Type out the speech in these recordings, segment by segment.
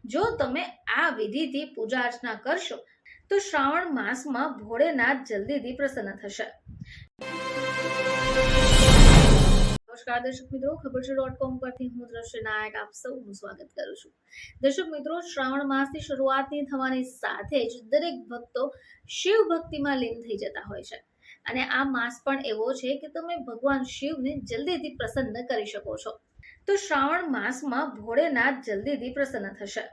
જો તમે આ વિધિથી પૂજા અર્ચના કરશો તો શ્રાવણ માસમાં ભોળેનાથ જલ્દીથી પ્રસન્ન થશે। નમસ્કાર દર્શક મિત્રો, ખબર છે .com પરથી હું દ્રશ્ય નાયક આપ સૌનું સ્વાગત કરું છું। દર્શક મિત્રો, શ્રાવણ માસની શરૂઆતની થવાની સાથે જ દરેક ભક્તો શિવ ભક્તિમાં લીન થઈ જતા હોય છે અને આ માસ પણ એવો છે કે તમે ભગવાન શિવને જલ્દીથી પ્રસન્ન કરી શકો છો। તો શ્રાવણ માસમાં ભોળેનાથ જલ્દીથી પ્રસન્ન થશે।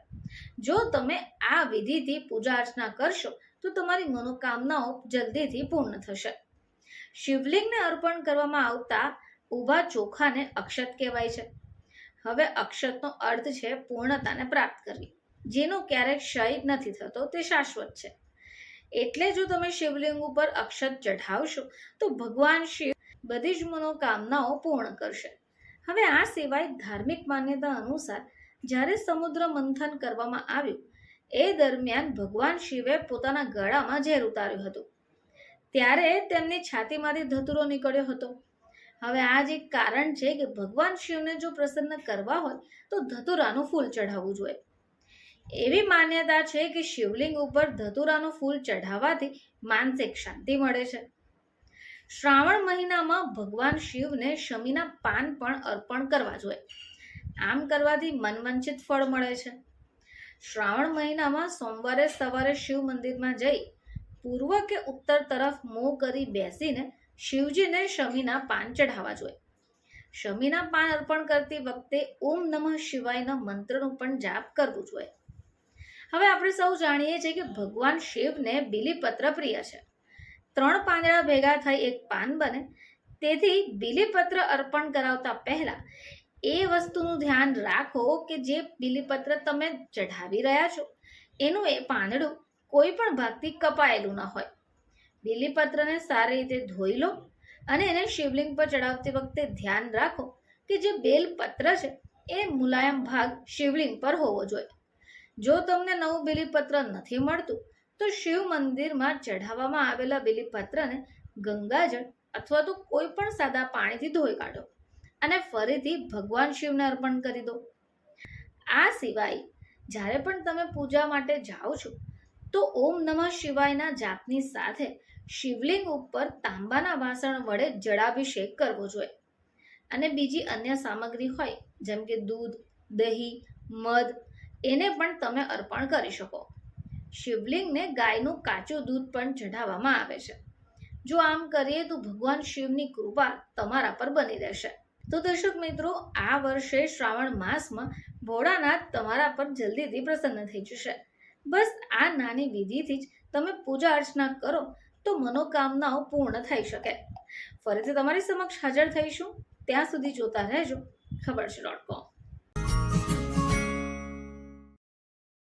જો તમે આ વિધિથી પૂજા અર્ચના કરશો તો તમારી મનોકામનાઓ જલ્દીથી પૂર્ણ થશે। શિવલિંગને અર્પણ કરવામાં આવતા ઊભા ચોખાને અક્ષત કહેવાય છે। હવે અક્ષતનો અર્થ છે પૂર્ણતાને પ્રાપ્ત કરવી, જેનો ક્યારેક ક્ષય નથી થતો, તે શાશ્વત છે। એટલે જો તમે શિવલિંગ ઉપર અક્ષત ચઢાવશો તો ભગવાન શિવ બધી જ મનોકામનાઓ પૂર્ણ કરશે। હવે આ સિવાય ધાર્મિક માન્યતા અનુસાર જ્યારે સમુદ્ર મંથન કરવામાં આવ્યું એ દરમિયાન ભગવાન શિવે પોતાના ગળામાં ઝેર ઉતાર્યું હતું, ત્યારે તેમની છાતીમાંથી ધતુરો નીકળ્યો હતો। હવે આ જ એક કારણ છે કે ભગવાન શિવને જો પ્રસન્ન કરવા હોય તો ધતુરાનું ફૂલ ચઢાવવું જોઈએ। એવી માન્યતા છે કે શિવલિંગ ઉપર ધતુરાનું ફૂલ ચઢાવવાથી માનસિક શાંતિ મળે છે। શ્રાવણ મહિનામાં ભગવાન શિવને શમીના પાન પણ અર્પણ કરવા જોઈએ। આમ કરવાથી મનવાંછિત ફળ મળે છે। શ્રાવણ મહિનામાં સોમવારે સવારે શિવ મંદિરમાં જઈ પૂર્વ કે ઉત્તર તરફ મોં કરી બેસીને શિવજીને શમીના પાન ચઢાવવા જોઈએ। શમીના પાન અર્પણ કરતી વખતે ઓમ નમઃ શિવાયના મંત્રનું પણ જાપ કરવું જોઈએ। હવે આપણે સૌ જાણીએ છીએ કે ભગવાન શિવને બીલીપત્ર પ્રિય છે। 3 પાંદડા ભેગા થઈ એક પાન બને, તેથી બીલીપત્ર અર્પણ કરાવતા પહેલા એ વસ્તુનું ધ્યાન રાખો કે જે બીલીપત્ર તમે ચઢાવી રહ્યા છો એનું એ પાંદડું કોઈ પણ ભાગથી કપાયેલું ન હોય। બીલીપત્રને સારી રીતે ધોઈ લો અને એને શિવલિંગ પર ચડાવતી વખતે ધ્યાન રાખો કે જે બેલપત્ર છે એ મુલાયમ ભાગ શિવલિંગ પર હોવો જોઈએ। જો તમને નવું બીલીપત્ર નથી મળતું તો શિવ મંદિરમાં ચઢાવવામાં આવેલા બીલીપત્રને ગંગાજળ અથવા તો કોઈ પણ સાદા પાણીથી ધોઈ કાઢો અને ફરીથી ભગવાન શિવને અર્પણ કરી દો। આ સિવાય જ્યારે પણ તમે પૂજા માટે જાઓ છો તો ઓમ નમઃ શિવાયના જાપની સાથે શિવલિંગ ઉપર તાંબાના વાસણ વડે જળાભિષેક કરવો જોઈએ અને બીજી અન્ય સામગ્રી હોય જેમ કે દૂધ, દહીં, મધ એને પણ તમે અર્પણ કરી શકો। શિવલિંગને ગાયનું કાચું દૂધ પણ ચઢાવવામાં આવે છે। જો આમ કરીએ તો ભગવાન શિવની કૃપા તમારા પર બની રહેશે। તો દર્શક મિત્રો, આ વર્ષે શ્રાવણ માસમાં ભોળાનાથ તમારા પર જલ્દીથી પ્રસન્ન થઈ જશે। બસ આ નાની વિધિથી જ તમે પૂજા અર્ચના કરો તો મનોકામનાઓ પૂર્ણ થઈ શકે। ફરીથી તમારી સમક્ષ હાજર થઈશું, ત્યાં સુધી જોતા રહેજો ખબર છે .com।